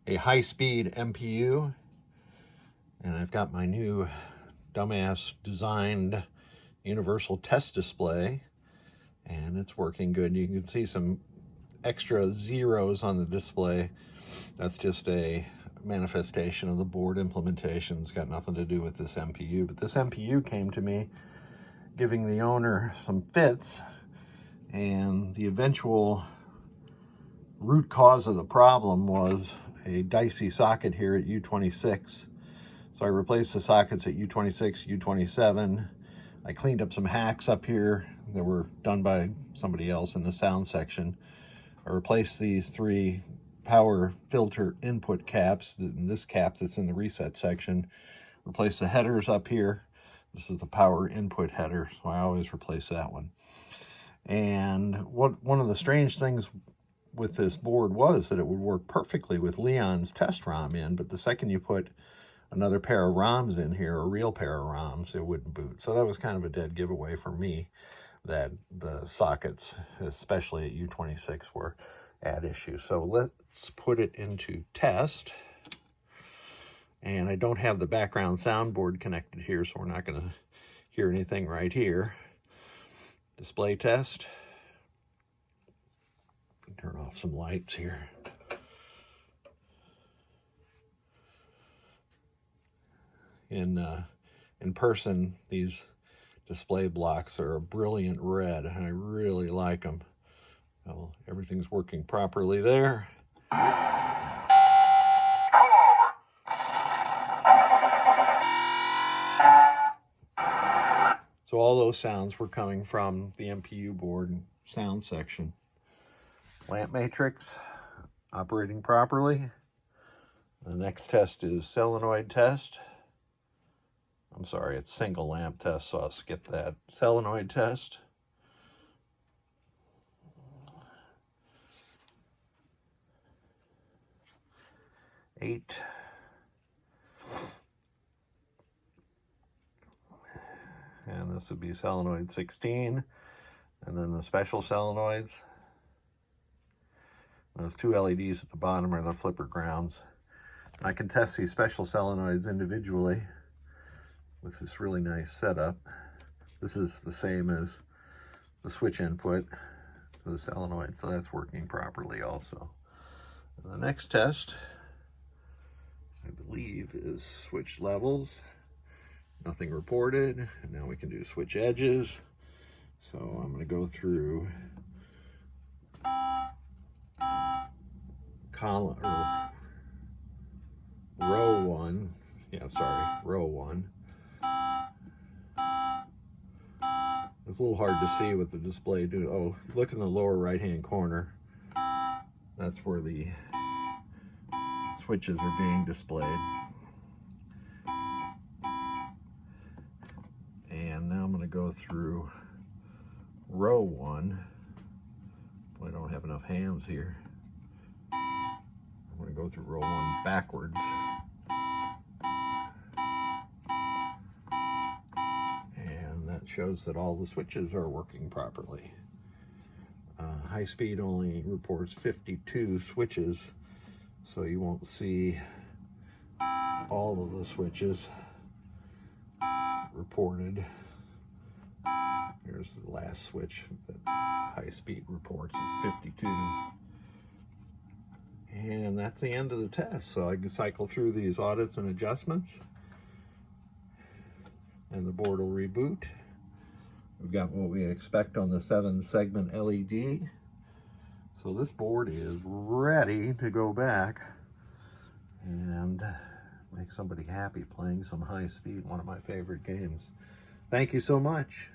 a High Speed MPU, and I've got my new dumbass designed universal test display, and it's working good. You can see some extra zeros on the display. That's just a manifestation of the board implementation. It's got nothing to do with this MPU, but this MPU came to me giving the owner some fits, and the eventual root cause of the problem was a dicey socket here at U26. So I replaced the sockets at U26, U27. I cleaned up some hacks up here that were done by somebody else in the sound section. I replaced these 3 power filter input caps, this cap that's in the reset section. Replaced the headers up here. This is the power input header, so I always replace that one. And one of the strange things with this board was that it would work perfectly with Leon's test ROM in, but the second you put another pair of ROMs in here, a real pair of ROMs, it wouldn't boot. So that was kind of a dead giveaway for me, that the sockets, especially at U26, were at issue. So let's put it into test. And I don't have the background soundboard connected here, so we're not going to hear anything right here. Display test. Turn off some lights here. In person, these display blocks are a brilliant red, and I really like them. Well, everything's working properly there. So all those sounds were coming from the MPU board sound section. Lamp matrix operating properly. The next test is solenoid test. I'm sorry, it's single lamp test, so I'll skip that. Solenoid test. Eight. And this would be solenoid 16. And then the special solenoids. Those 2 LEDs at the bottom are the flipper grounds. I can test these special solenoids individually with this really nice setup. This is the same as the switch input to the solenoid, so that's working properly also. And the next test, I believe, is switch levels. Nothing reported. And now we can do switch edges. So I'm going to go through column or row 1. Row 1. It's a little hard to see with the display. Oh, look in the lower right-hand corner. That's where the switches are being displayed. And now I'm going to go through row 1. I don't have enough hands here. I'm going to go through row 1 backwards. And that shows that all the switches are working properly. High Speed only reports 52 switches, so you won't see all of the switches reported. Here's the last switch that High Speed reports is 52. And that's the end of the test. So I can cycle through these audits and adjustments, and the board will reboot. We've got what we expect on the 7-segment LED. So this board is ready to go back and make somebody happy playing some High Speed, one of my favorite games. Thank you so much.